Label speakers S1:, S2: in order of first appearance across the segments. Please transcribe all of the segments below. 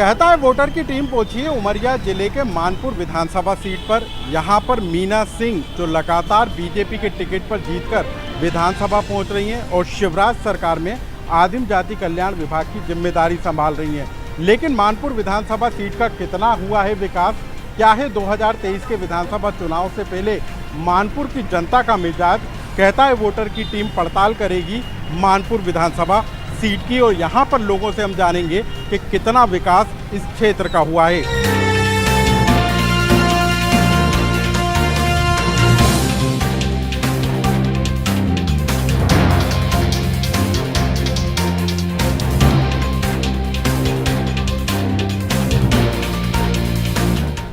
S1: कहता है वोटर की टीम पहुंची है उमरिया जिले के मानपुर विधानसभा सीट पर। यहां पर मीना सिंह जो लगातार बीजेपी के टिकट पर जीतकर विधानसभा पहुंच रही हैं और शिवराज सरकार में आदिम जाति कल्याण विभाग की जिम्मेदारी संभाल रही हैं। लेकिन मानपुर विधानसभा सीट का कितना हुआ है विकास, क्या है 2023 के विधानसभा चुनाव से पहले मानपुर की जनता का मिजाज। कहता है वोटर की टीम पड़ताल करेगी मानपुर विधानसभा सीट की और यहाँ पर लोगों से हम जानेंगे कि कितना विकास इस क्षेत्र का हुआ है।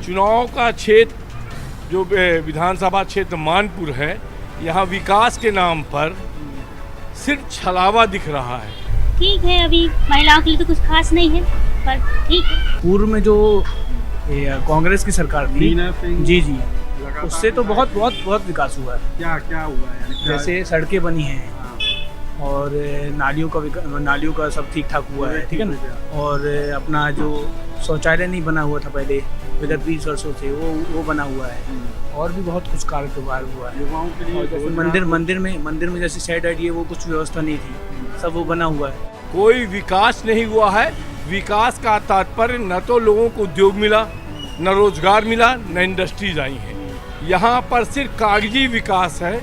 S2: चुनाव का क्षेत्र जो विधानसभा क्षेत्र मानपुर है, यहाँ विकास के नाम पर सिर्फ छलावा दिख रहा है।
S3: ठीक है, अभी महिलाओं के लिए तो कुछ खास नहीं है, पर ठीक है।
S4: पूर्व में जो कांग्रेस की सरकार थी, जी उससे तो बहुत विकास हुआ है।
S1: क्या हुआ है?
S4: जैसे सड़कें बनी हैं और नालियों का सब ठीक ठाक हुआ है, ठीक है ना। और अपना जो शौचालय नहीं बना हुआ था पहले विगत 20 वर्षों से, वो बना हुआ है। और भी बहुत कुछ कारोबार हुआ है
S1: युवाओं के लिए।
S4: जैसे मंदिर में जैसे शेड है, वो कुछ व्यवस्था नहीं थी, सब वो बना हुआ है।
S2: कोई विकास नहीं हुआ है। विकास का तात्पर्य न तो लोगों को उद्योग मिला, न रोजगार मिला, न इंडस्ट्रीज आई हैं। यहाँ पर सिर्फ कागजी विकास है।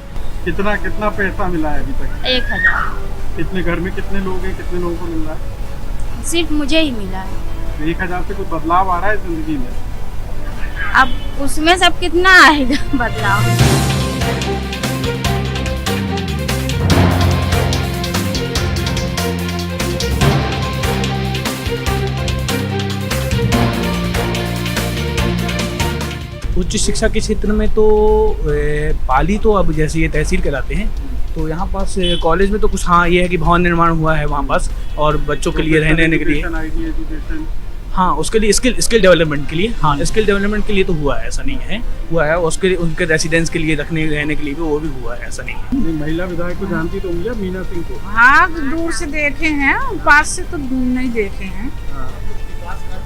S1: कितना पैसा मिला है अभी तक?
S3: 1000।
S1: कितने घर में कितने लोग हैं, कितने लोगों को मिल रहा है?
S3: सिर्फ मुझे ही मिला है।
S1: 1000 से कोई बदलाव आ रहा है जिंदगी में?
S3: अब उसमें सब कितना आएगा बदलाव?
S4: उच्च शिक्षा के क्षेत्र में तो पाली तो अब जैसे ये तहसील कहलाते हैं, तो यहाँ पास कॉलेज में तो कुछ ये है कि भवन निर्माण हुआ है वहाँ पास, और बच्चों के लिए रहने के लिए, हाँ उसके लिए स्किल डेवलपमेंट के लिए, स्किल डेवलपमेंट के लिए तो हुआ है, ऐसा नहीं है। हुआ है उसके लिए, उनके रेसिडेंस के लिए रहने के लिए भी वो भी हुआ है, ऐसा नहीं है।
S1: महिला विधायक को जानती तो होंगी मीना सिंह को?
S5: हाँ, दूर से देखे हैं, पास से तो नहीं देखे हैं।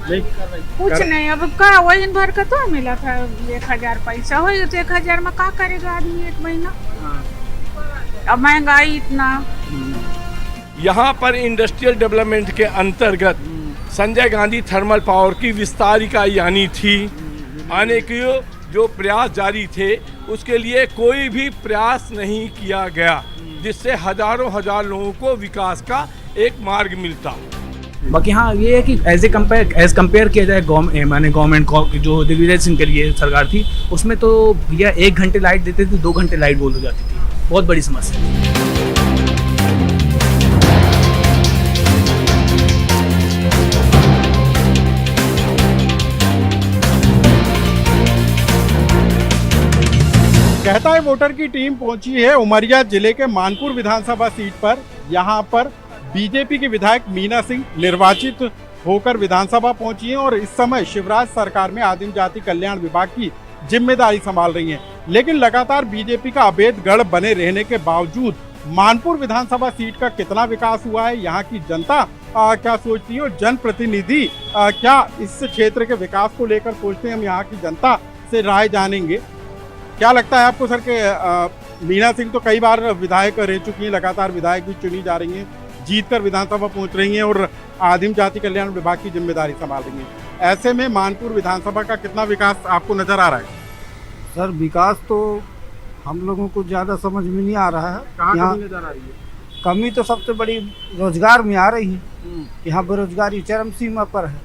S5: कुछ नहीं, अब का वही भर का तो मिला था 1000 पैसा हो तो 1000 में क्या करेगा आदमी एक महीना? अब महंगाई इतना।
S2: यहाँ पर इंडस्ट्रियल डेवलपमेंट के अंतर्गत संजय गांधी थर्मल पावर की विस्तार इकाई आनी थी। आने के जो प्रयास जारी थे, उसके लिए कोई भी प्रयास नहीं किया गया, जिससे हजार लोगों को विकास का एक मार्ग मिलता।
S4: बाकी हाँ ये है कि एज कंपेयर किया जाए गवर्नमेंट जो दिग्विजय सिंह के लिए सरकार थी, उसमें तो भैया 1 घंटे लाइट देते थे, 2 घंटे लाइट बंद हो जाती थी। बहुत बड़ी समस्या थी।
S1: कहता है वोटर की टीम पहुंची है उमरिया जिले के मानपुर विधानसभा सीट पर। यहां पर बीजेपी के विधायक मीना सिंह निर्वाचित होकर विधानसभा पहुंची हैं और इस समय शिवराज सरकार में आदिम जाति कल्याण विभाग की जिम्मेदारी संभाल रही हैं। लेकिन लगातार बीजेपी का अवैध गढ़ बने रहने के बावजूद मानपुर विधानसभा सीट का कितना विकास हुआ है, यहाँ की जनता क्या सोचती है और जनप्रतिनिधि क्या इस क्षेत्र के विकास को लेकर सोचते हैं, हम यहाँ की जनता से राय जानेंगे। क्या लगता है आपको सर के मीना सिंह तो कई बार विधायक रह चुकी हैं, लगातार विधायक भी चुनी जा रही हैं, जीतकर विधानसभा पहुंच रही हैं और आदिम जाति कल्याण विभाग की जिम्मेदारी संभाल रही हैं। ऐसे में मानपुर विधानसभा का कितना विकास आपको नजर आ रहा है?
S6: सर विकास तो हम लोगों को ज़्यादा समझ में नहीं आ रहा है।
S1: कहाँ कमी नजर आ रही है?
S6: कमी तो सबसे बड़ी रोजगार में आ रही है। यहाँ बेरोजगारी चरम सीमा पर है।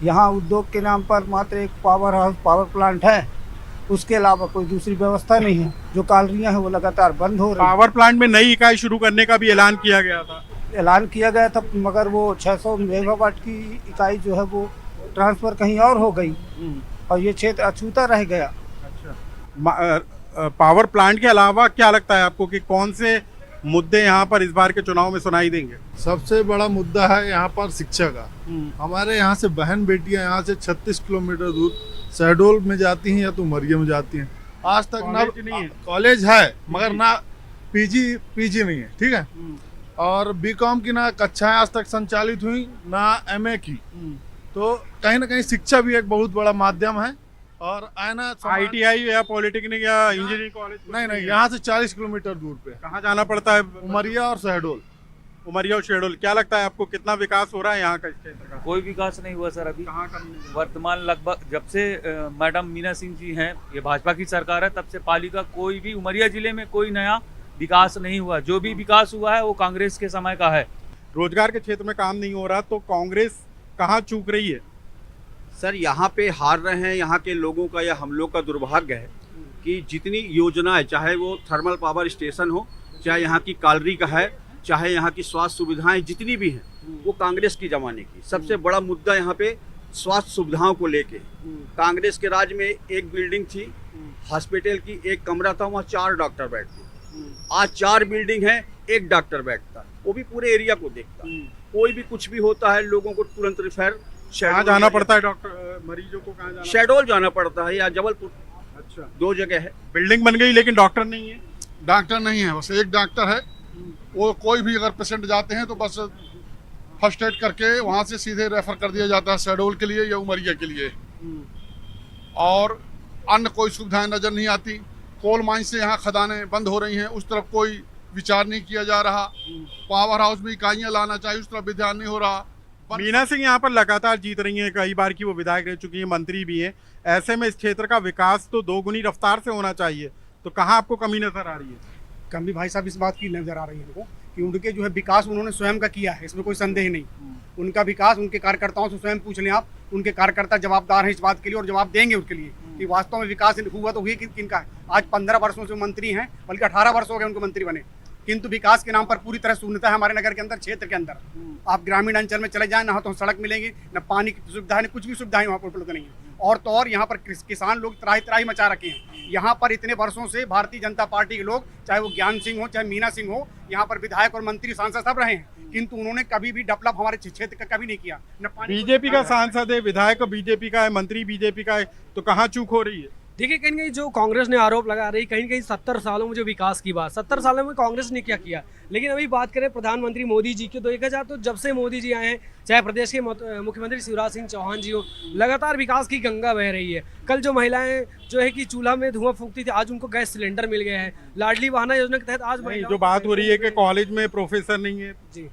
S6: यहाँ उद्योग के नाम पर मात्र एक पावर प्लांट है, उसके अलावा कोई दूसरी व्यवस्था नहीं है। जो कॉलोनियाँ हैं वो लगातार बंद हो रही है।
S1: पावर प्लांट में नई इकाई शुरू करने का भी ऐलान किया गया था,
S6: मगर वो 600 मेगावाट की इकाई जो है वो ट्रांसफर कहीं और हो गई और ये क्षेत्र अछूता रह गया।
S1: पावर प्लांट के अलावा क्या लगता है आपको कि कौन से मुद्दे यहाँ पर इस बार के चुनाव में सुनाई देंगे?
S7: सबसे बड़ा मुद्दा है यहाँ पर शिक्षा का। हमारे यहाँ से बहन बेटियां यहाँ से 36 किलोमीटर दूर शहडोल में जाती हैं या तो उमरिया में जाती हैं। आज तक ना कॉलेज है मगर ना पीजी नहीं है, ठीक है। और बीकॉम की ना कक्षाएं आज तक संचालित हुई, ना एमए की। तो कहीं ना कहीं शिक्षा भी एक बहुत बड़ा माध्यम है। और आना
S1: ITI या पॉलिटेक्निक या इंजीनियरिंग कॉलेज
S7: नहीं, यहाँ से 40 किलोमीटर दूर पे
S1: कहाँ जाना पड़ता है?
S7: उमरिया और शहडोल।
S1: उमरिया और शहडोल। क्या लगता है आपको, कितना विकास हो रहा है यहाँ का, इस क्षेत्र का?
S8: कोई विकास नहीं हुआ सर अभी।
S1: कहाँ कमी है?
S8: वर्तमान लगभग जब से मैडम मीना सिंह जी हैं, ये भाजपा की सरकार है, तब से पाली का कोई भी उमरिया जिले में कोई नया विकास नहीं हुआ। जो भी विकास हुआ है वो कांग्रेस के समय का है।
S1: रोजगार के क्षेत्र में काम नहीं हो रहा, तो कांग्रेस कहाँ चूक रही है?
S9: सर यहाँ पे हार रहे हैं यहाँ के लोगों का, या हम लोग का दुर्भाग्य है कि जितनी योजनाएं, चाहे वो थर्मल पावर स्टेशन हो, चाहे यहाँ की कालरी का है, चाहे यहाँ की स्वास्थ्य सुविधाएं जितनी भी हैं, वो कांग्रेस की जमाने की। सबसे बड़ा मुद्दा यहाँ पे स्वास्थ्य सुविधाओं को लेके, कांग्रेस के राज में एक बिल्डिंग थी हॉस्पिटल की, एक कमरा था, वहाँ 4 डॉक्टर बैठते। आज 4 बिल्डिंग है, 1 डॉक्टर बैठता, वो भी पूरे एरिया को देखता। कोई भी कुछ भी होता है लोगों को तुरंत रिफर
S1: कहाँ जाना पड़ता है डॉक्टर मरीजों को? कहाँ जाना?
S9: शहडोल जाना पड़ता है या जबलपुर।
S1: अच्छा,
S9: 2 जगह है।
S1: बिल्डिंग बन गई लेकिन डॉक्टर नहीं है।
S7: डॉक्टर नहीं है, बस एक डॉक्टर है। वो कोई भी अगर पेशेंट जाते हैं तो बस फर्स्ट एड करके वहाँ से सीधे रेफर कर दिया जाता है शहडोल के लिए या उमरिया के लिए। और अन्य कोई सुविधाएं नजर नहीं आती। कोल माइन से यहाँ खदानें बंद हो रही हैं, उस तरफ कोई विचार नहीं किया जा रहा। पावर हाउस में इकाइयाँ लाना चाहिए, उस तरफ भी ध्यान नहीं हो रहा।
S1: मीना सिंह यहाँ पर लगातार जीत रही हैं, कई बार की वो विधायक रह चुकी हैं, मंत्री भी हैं। ऐसे में इस क्षेत्र का विकास तो 2 गुनी रफ्तार से होना चाहिए, तो कहाँ आपको कमी नजर आ रही है?
S10: कमी भाई साहब इस बात की नजर आ रही है हमको कि उनके जो है विकास उन्होंने स्वयं का किया है, इसमें कोई संदेह नहीं। उनका विकास उनके कार्यकर्ताओं से स्वयं पूछ लें आप, उनके कार्यकर्ता जवाबदार हैं इस बात के लिए और जवाब देंगे उसके लिए कि वास्तव में विकास हुआ तो हुई किनका है। आज 15 वर्षों से मंत्री हैं, बल्कि 18 वर्ष हो गए उनको मंत्री बने, किंतु विकास के नाम पर पूरी तरह शून्यता है हमारे नगर के अंदर, क्षेत्र के अंदर। आप ग्रामीण अंचल में चले जाएं, ना तो सड़क मिलेंगी, न पानी की सुविधा है, न कुछ भी सुविधाएं वहाँ पर उपलब्ध नहीं है। और तो और यहाँ पर किसान लोग त्राही त्राही मचा रखे हैं। यहाँ पर इतने वर्षों से भारतीय जनता पार्टी के लोग, चाहे वो ज्ञान सिंह हो, चाहे मीना सिंह हो, यहाँ पर विधायक और मंत्री सांसद सब रहे हैं, किंतु उन्होंने कभी भी डेवलप हमारे क्षेत्र का कभी नहीं किया। न
S1: बीजेपी का सांसद है, विधायक बीजेपी का है, मंत्री बीजेपी का है, तो कहाँ चूक हो रही है?
S11: देखिए, कहीं कहीं जो कांग्रेस ने आरोप लगा रही, कहीं कहीं 70 सालों में जो विकास की बात, 70 सालों में कांग्रेस ने क्या किया। लेकिन अभी बात करें प्रधानमंत्री मोदी जी की, तो देखा जाए तो जब से मोदी जी आए हैं, चाहे प्रदेश के मुख्यमंत्री शिवराज सिंह चौहान जी हो, लगातार विकास की गंगा बह रही है। कल जो महिलाएं जो है कि चूल्हा में धुआं फूंकती थी, आज उनको गैस सिलेंडर मिल गया है। लाडली वाहना योजना के तहत आज
S1: जो बात हो रही है कि कॉलेज में प्रोफेसर नहीं है
S11: जी,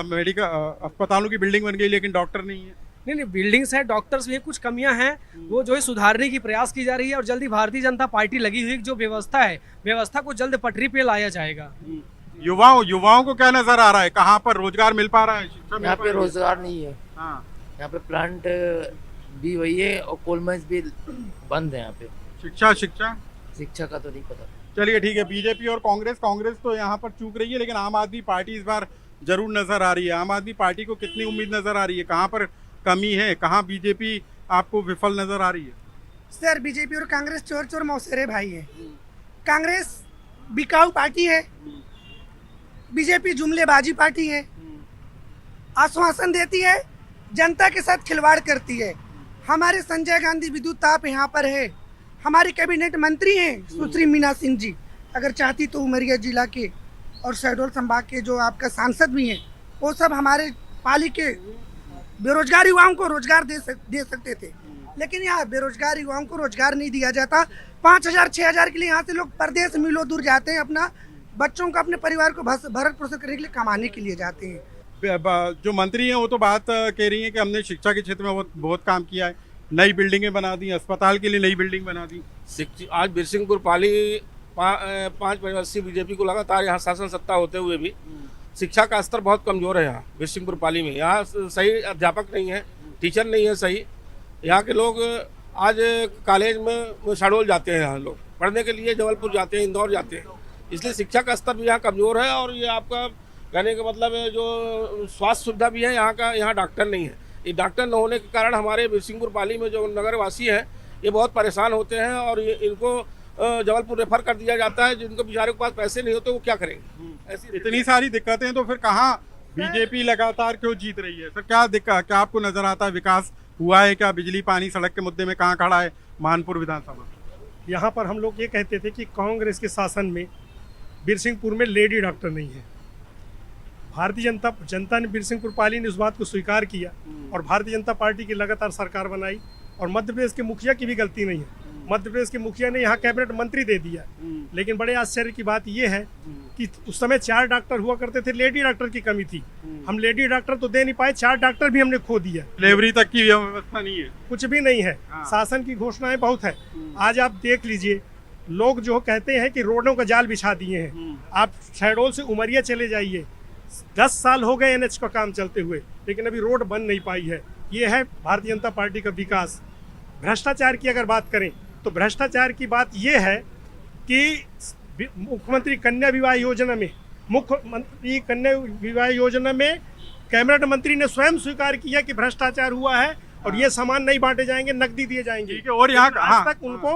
S1: मेडिकल अस्पतालों की बिल्डिंग बन गई लेकिन डॉक्टर नहीं है।
S11: नहीं, बिल्डिंग्स है, डॉक्टर्स भी है, कुछ कमियां हैं, वो जो है सुधारने की प्रयास की जा रही है। और जल्दी भारतीय जनता पार्टी लगी हुई, जो व्यवस्था है, व्यवस्था को जल्द पटरी पे लाया जाएगा।
S1: युवाओं को क्या नजर आ रहा है, कहाँ पर रोजगार मिल पा रहा है?
S12: यहाँ पे रोजगार नहीं है।
S1: हाँ,
S12: यहाँ पे प्लांट भी वही है और कोल माइंस भी बंद है यहाँ पे।
S1: शिक्षा
S12: का तो नहीं पता।
S1: चलिए ठीक है। बीजेपी और कांग्रेस तो यहाँ पर चूक रही है, लेकिन आम आदमी पार्टी इस बार जरूर नजर आ रही है। आम आदमी पार्टी को कितनी उम्मीद नजर आ रही है, कहाँ पर कमी है, कहाँ बीजेपी आपको विफल नजर आ रही है?
S10: सर, बीजेपी और कांग्रेस चोर चोर मौसेरे भाई है। कांग्रेस बिकाऊ पार्टी है, बीजेपी जुमलेबाजी पार्टी है, आश्वासन देती है, जनता के साथ खिलवाड़ करती है। हमारे संजय गांधी विद्युत ताप यहाँ पर है, हमारी कैबिनेट मंत्री हैं सुश्री मीना सिंह जी, अगर चाहती तो उमरिया जिला के और शहडोल संभाग के जो आपका सांसद भी हैं, वो सब हमारे पाली के बेरोजगार युवाओं को रोजगार दे सकते थे। लेकिन यहाँ बेरोजगार युवाओं को रोजगार नहीं दिया जाता। 5,000 6,000 के लिए यहाँ से लोग प्रदेश मीलों दूर जाते हैं, अपना बच्चों को, अपने परिवार को भरण पोषण करने के लिए, कमाने के लिए जाते हैं।
S1: जो मंत्री हैं वो तो बात कह रही हैं कि हमने शिक्षा के क्षेत्र में बहुत काम किया है, नई बिल्डिंगें बना दी, अस्पताल के लिए नई बिल्डिंग बना दी।
S2: आज बिरसिंहपुर पाली 5 वर्षीय बीजेपी को लगातार यहाँ शासन सत्ता होते हुए भी शिक्षा का स्तर बहुत कमजोर है। यहाँ बिरसिंहपुर पाली में यहाँ सही अध्यापक नहीं है, टीचर नहीं है सही। यहाँ के लोग आज कॉलेज में शहडोल जाते हैं, यहाँ लोग पढ़ने के लिए जबलपुर जाते हैं, इंदौर जाते हैं, इसलिए शिक्षा का स्तर भी यहाँ कमजोर है। और ये आपका कहने का मतलब है जो स्वास्थ्य सुविधा भी है यहाँ का, यहाँ डॉक्टर नहीं है। ये डॉक्टर न होने के कारण हमारे बिरसिंहपुर पाली में जो नगरवासी हैं ये बहुत परेशान होते हैं और इनको जबलपुर रेफर कर दिया जाता है। जिनको बेचारे के पास पैसे नहीं होते वो क्या करेंगे? ऐसी
S1: इतनी सारी दिक्कतें, तो फिर कहाँ बीजेपी लगातार क्यों जीत रही है? सर क्या दिक्कत, क्या आपको नजर आता है विकास हुआ है क्या? बिजली पानी सड़क के मुद्दे में कहाँ खड़ा है मानपुर विधानसभा?
S13: यहाँ पर हम लोग ये कहते थे कि कांग्रेस के शासन में बिरसिंहपुर में लेडी डॉक्टर नहीं है, भारतीय जनता ने बिरसिंहपुर पाली ने उस बात को स्वीकार किया और भारतीय जनता पार्टी की लगातार सरकार बनाई। और मध्य प्रदेश के मुखिया की भी गलती नहीं है, मध्य प्रदेश के मुखिया ने यहाँ कैबिनेट मंत्री दे दिया। लेकिन बड़े आश्चर्य की बात यह है कि उस समय 4 डॉक्टर हुआ करते थे, लेडी डॉक्टर की कमी थी, हम लेडी डॉक्टर तो दे नहीं पाए, 4 डॉक्टर भी हमने खो दिया।
S1: डिलीवरी तक की व्यवस्था नहीं है,
S13: कुछ भी नहीं है। शासन की घोषणाएं बहुत है। आज आप देख लीजिए, लोग जो कहते हैं कि रोडों का जाल बिछा दिए हैं, आप शहडोल से उमरिया चले जाइए, 10 साल हो गए NH का काम चलते हुए, लेकिन अभी रोड बन नहीं पाई है। ये है भारतीय जनता पार्टी का विकास। भ्रष्टाचार की अगर बात करें तो भ्रष्टाचार की बात यह है कि मुख्यमंत्री कन्या विवाह योजना में कैबिनेट मंत्री ने स्वयं स्वीकार किया कि भ्रष्टाचार हुआ है और ये सामान नहीं बांटे जाएंगे, नकदी दिए जाएंगे।
S1: और यहाँ
S13: आज तक उनको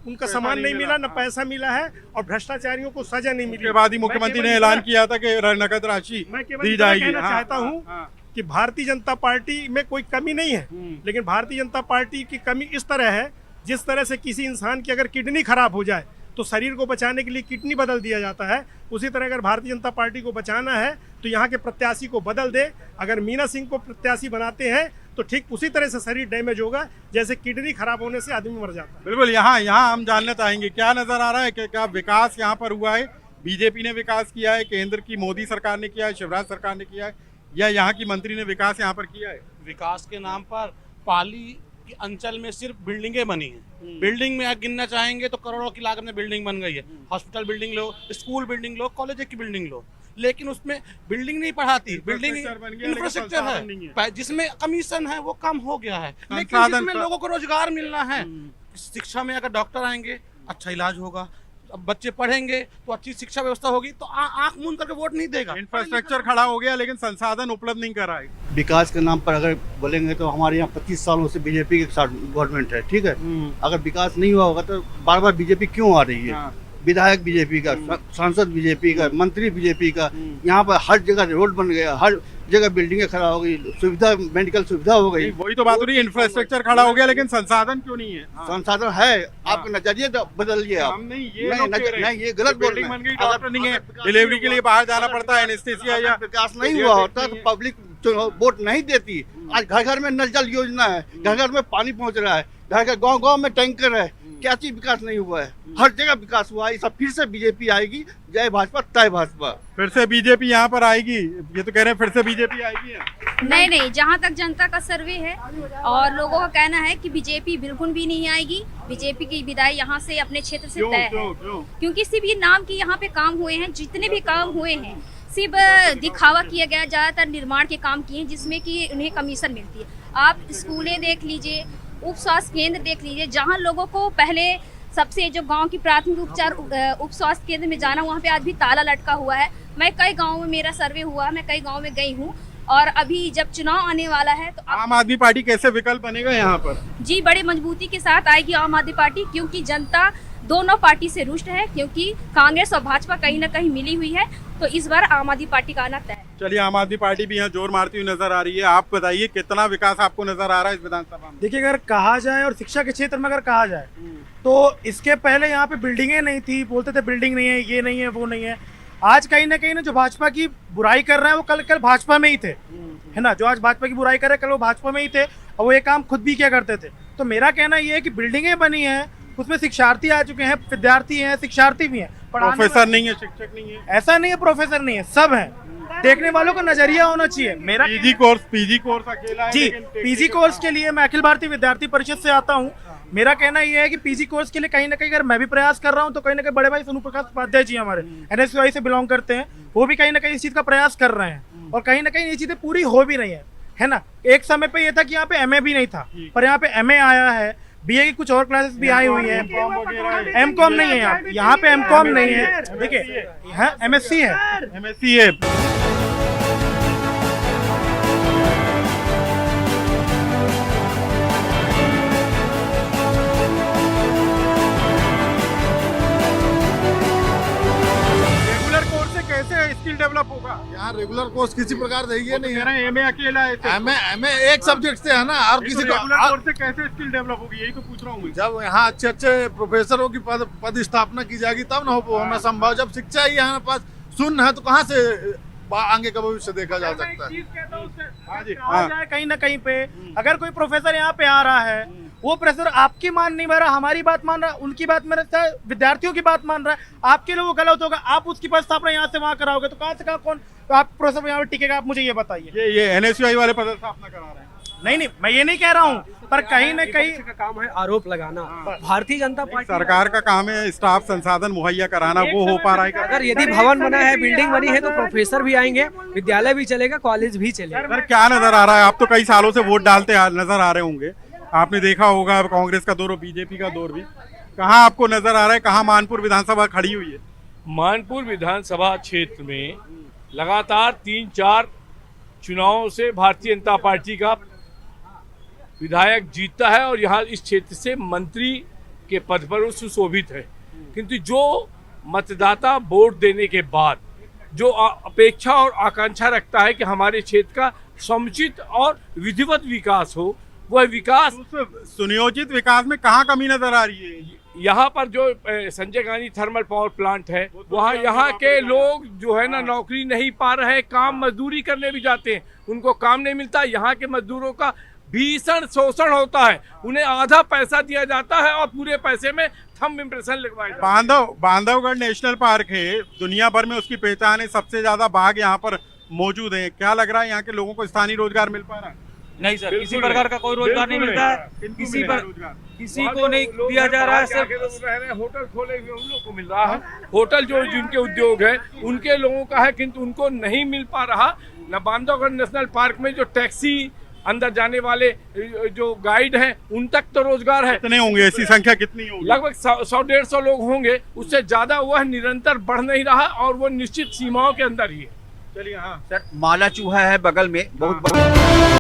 S13: उनका सामान नहीं मिला, न पैसा मिला है और भ्रष्टाचारियों को सजा नहीं मिली।
S1: के बाद ही मुख्यमंत्री ने ऐलान किया था कि नकद राशि दी जाएगी।
S13: कहना चाहता हूँ कि भारतीय जनता पार्टी में कोई कमी नहीं है, लेकिन भारतीय जनता पार्टी की कमी इस तरह है, जिस तरह से किसी इंसान की अगर किडनी खराब हो जाए तो शरीर को बचाने के लिए किडनी बदल दिया जाता है, उसी तरह अगर भारतीय जनता पार्टी को बचाना है तो यहाँ के प्रत्याशी को बदल दे। अगर मीना सिंह को प्रत्याशी बनाते हैं तो ठीक उसी तरह से शरीर डैमेज होगा जैसे किडनी खराब होने से आदमी मर जाता है।
S1: बिल्कुल, यहाँ हम जानना चाहेंगे क्या नजर आ रहा है कि क्या विकास यहाँ पर हुआ है? बीजेपी ने विकास किया है, केंद्र की मोदी सरकार ने किया है, शिवराज सरकार ने किया है, या यहाँ की मंत्री ने विकास यहाँ पर किया है?
S14: विकास के नाम पर पाली के अंचल में सिर्फ बिल्डिंगें बनी हैं। बिल्डिंग में गिनना चाहेंगे तो करोड़ों की लागत में बिल्डिंग बन गई है। हॉस्पिटल बिल्डिंग लो, स्कूल बिल्डिंग लो, कॉलेज की बिल्डिंग लो, लेकिन उसमें बिल्डिंग नहीं पढ़ाती, बिल्डिंग इंफ्रास्ट्रक्चर है जिसमें कमीशन है वो कम हो गया है, लेकिन जिसमें लोगों को रोजगार मिलना है। शिक्षा में अगर डॉक्टर आएंगे अच्छा इलाज होगा, अब बच्चे पढ़ेंगे तो अच्छी शिक्षा व्यवस्था होगी, तो आंख मूंद करके वोट नहीं देगा।
S1: इंफ्रास्ट्रक्चर खड़ा हो गया लेकिन संसाधन उपलब्ध नहीं कर रहा है।
S15: विकास के नाम पर अगर बोलेंगे तो हमारे यहाँ 25 सालों से बीजेपी के साथ गवर्नमेंट है, ठीक है। अगर विकास नहीं हुआ होगा तो बार बार बीजेपी क्यों आ रही है? विधायक बीजेपी का, सांसद बीजेपी का, मंत्री बीजेपी का, यहाँ पर हर जगह रोड बन गया, हर जगह बिल्डिंगें खड़ा हो गई, सुविधा मेडिकल सुविधा हो गई।
S1: वही तो बात हो रही है, इंफ्रास्ट्रक्चर खड़ा हो गया लेकिन संसाधन क्यों नहीं है?
S15: संसाधन है, आपका नजरिए बदलिए आप।
S1: नहीं,
S15: ये गलत बोल रहे हैं।
S1: डॉक्टर नहीं है, डिलीवरी के लिए बाहर जाना पड़ता है, एनेस्थीसिया या
S15: विकास नहीं हुआ होता तो पब्लिक वोट नहीं देती। आज घर घर में नल जल योजना है, घर घर में पानी पहुँच रहा है, घर घर गाँव गाँव में टैंकर है, क्या चीज विकास नहीं हुआ है? हर जगह विकास हुआ है। सब फिर से बीजेपी आएगी, जय भाजपा तय भाजपा।
S1: फिर से बीजेपी यहाँ पर आएगी, ये तो कह रहे हैं फिर से बीजेपी आएगी।
S16: नहीं, जहाँ तक जनता का सर्वे है और लोगों का कहना है कि बीजेपी बिल्कुल भी नहीं आएगी। बीजेपी की विदाई यहाँ से अपने क्षेत्र से तय है, क्योंकि सिर्फ ये नाम के यहाँ पे काम हुए हैं। जितने भी काम हुए हैं सिर्फ दिखावा किया गया, ज्यादातर निर्माण के काम किए हैं जिसमें कि उन्हें कमीशन मिलती है। आप स्कूलें देख लीजिए, उप स्वास्थ्य केंद्र देख लीजिए, जहाँ लोगों को पहले सबसे जो गांव की प्राथमिक उपचार उप स्वास्थ्य केंद्र में जाना, वहाँ पे आज भी ताला लटका हुआ है। मैं कई गाँव में मेरा सर्वे हुआ, मैं कई गाँव में गई हूँ। और अभी जब चुनाव आने वाला है तो
S1: आम आदमी पार्टी कैसे विकल्प बनेगा यहाँ पर?
S16: जी, बड़ी मजबूती के साथ आएगी आम आदमी पार्टी, क्योंकि जनता दोनों पार्टी से रुष्ट है, क्योंकि कांग्रेस और भाजपा कहीं ना कहीं मिली हुई है। तो इस बार आम आदमी पार्टी का आना तय है।
S1: चलिए, आम आदमी पार्टी भी यहाँ जोर मारती हुई नजर आ रही है। आप बताइए कितना विकास आपको नजर आ रहा है इस विधानसभा में?
S11: देखिए, अगर कहा जाए और शिक्षा के क्षेत्र में अगर कहा जाए तो इसके पहले यहाँ पे बिल्डिंगें नहीं थी, बोलते थे बिल्डिंग नहीं है, ये नहीं है, वो नहीं है। आज कहीं ना जो भाजपा की बुराई कर रहे हैं वो कल भाजपा में ही थे, है ना। जो आज भाजपा की बुराई कर रहे हैं कल वो भाजपा में ही थे और वो ये काम खुद भी किया करते थे। तो मेरा कहना ये है कि बिल्डिंगें बनी हैं, उसमें शिक्षार्थी आ चुके हैं, विद्यार्थी हैं, शिक्षार्थी भी हैं,
S1: प्रोफेसर नहीं है, शिक्षक नहीं है,
S11: ऐसा नहीं है प्रोफेसर नहीं है, सब हैं। देखने वालों का नजरिया होना चाहिए। मेरा
S1: पीजी कोर्स अकेला है।
S11: जी, पीजी कोर्स के लिए मैं अखिल भारतीय विद्यार्थी परिषद से आता हूँ। मेरा कहना यह है कि पीजी कोर्स के लिए कहीं ना कहीं अगर मैं भी प्रयास कर रहा हूँ तो कहीं ना कहीं बड़े भाई सोनू प्रकाश उपाध्याय जी हमारे NSUI से बिलोंग करते हैं, वो भी कहीं ना कहीं इस चीज का प्रयास कर रहे हैं और कहीं ना कहीं ये चीजें पूरी हो भी रही है ना। एक समय पे ये था कि यहाँ पे MA भी नहीं था, पर यहाँ पे MA आया है, BA की कुछ और क्लासेस भी आई हुई हैं, MCOM नहीं है यहाँ पे MCOM नहीं है, देखिए MSc है।
S1: कैसे स्किल डेवलप होगा?
S7: यहाँ रेगुलर कोर्स किसी प्रकार से ये नहीं है।
S1: एमए अकेला है,
S7: एमए एक सब्जेक्ट से है ना, और किसी को
S1: रेगुलर कोर्स से कैसे स्किल डेवलप होगी, यही तो पूछ रहा हूँ।
S7: जब यहाँ अच्छे अच्छे प्रोफेसरों की पद स्थापना की जाएगी तब ना होना संभव। जब शिक्षा ही यहाँ पास शून्य है तो कहाँ से आगे का भविष्य देखा जा सकता है।
S17: कहा जाए कहीं ना कहीं पे अगर कोई प्रोफेसर यहाँ पे आ रहा है, वो प्रोफेसर आपकी मान नहीं रहा, हमारी बात मान रहा, उनकी बात मान रहा है, विद्यार्थियों की बात मान रहा है, आपके लिए वो गलत होगा, आप उसकी पदस्थापना यहाँ से वहाँ कराओगे तो कहाँ से कहाँ कौन तो आप प्रोफेसर यहाँ पे टिकेगा? आप मुझे ये बताइए।
S1: ये NSUI वाले पदस्थापना करा रहे हैं।
S17: नहीं, मैं ये नहीं कह रहा हूँ, पर कहीं न कहीं
S11: का काम है आरोप लगाना। भारतीय जनता पार्टी
S1: सरकार का काम है स्टाफ संसाधन मुहैया कराना, वो हो पा रहा है?
S11: अगर यदि भवन बना है, बिल्डिंग बनी है तो प्रोफेसर भी आएंगे, विद्यालय भी चलेगा, कॉलेज भी चलेगा।
S1: सर क्या नजर आ रहा है? आप तो कई सालों से वोट डालते नजर आ रहे होंगे, आपने देखा होगा कांग्रेस का दौर और बीजेपी का दौर भी। कहाँ आपको नजर आ रहा है, कहाँ मानपुर विधानसभा खड़ी हुई है?
S2: मानपुर विधानसभा क्षेत्र में लगातार 3-4 चुनावों से भारतीय जनता पार्टी का विधायक जीतता है और यहाँ इस क्षेत्र से मंत्री के पद पर वो सुशोभित है। किंतु जो मतदाता वोट देने के बाद जो अपेक्षा और आकांक्षा रखता है कि हमारे क्षेत्र का समुचित और विधिवत विकास हो, वह विकास
S1: सुनियोजित विकास में कहाँ कमी नजर आ रही है?
S2: यहाँ पर जो Sanjay Gandhi thermal power plant है, वहाँ यहाँ के लोग जो है ना नौकरी नहीं पा रहे हैं, काम मजदूरी करने भी जाते हैं, उनको काम नहीं मिलता। यहाँ के मजदूरों का भीषण शोषण होता है, उन्हें आधा पैसा दिया जाता है और पूरे पैसे में थंब इम्प्रेशन लगवाए जाते हैं।
S1: बांधवगढ़ नेशनल पार्क है, दुनिया भर में उसकी पहचान है, सबसे ज्यादा बाघ यहाँ पर मौजूद है। क्या लग रहा है यहाँ के लोगों को स्थानीय रोजगार मिल पा रहा है?
S8: नहीं सर, किसी प्रकार का कोई रोजगार नहीं मिलता है, किसी को नहीं दिया जा रहा है। सिर्फ
S2: होटल खोले हुए उन लोगों को मिल रहा है, होटल जो जिनके उद्योग है उनके लोगों का है, किंतु उनको नहीं मिल पा रहा। न बांधवगढ़ नेशनल पार्क में जो टैक्सी अंदर जाने वाले जो गाइड हैं उन तक तो रोजगार है।
S1: कितने होंगे, ऐसी संख्या कितनी होगी?
S2: लगभग 100-150 लोग होंगे, उससे ज्यादा वह निरंतर बढ़ नहीं रहा और वो निश्चित सीमाओं के अंदर ही है।
S1: चलिए हाँ
S9: सर, माला चूहा है बगल में बहुत बड़ा।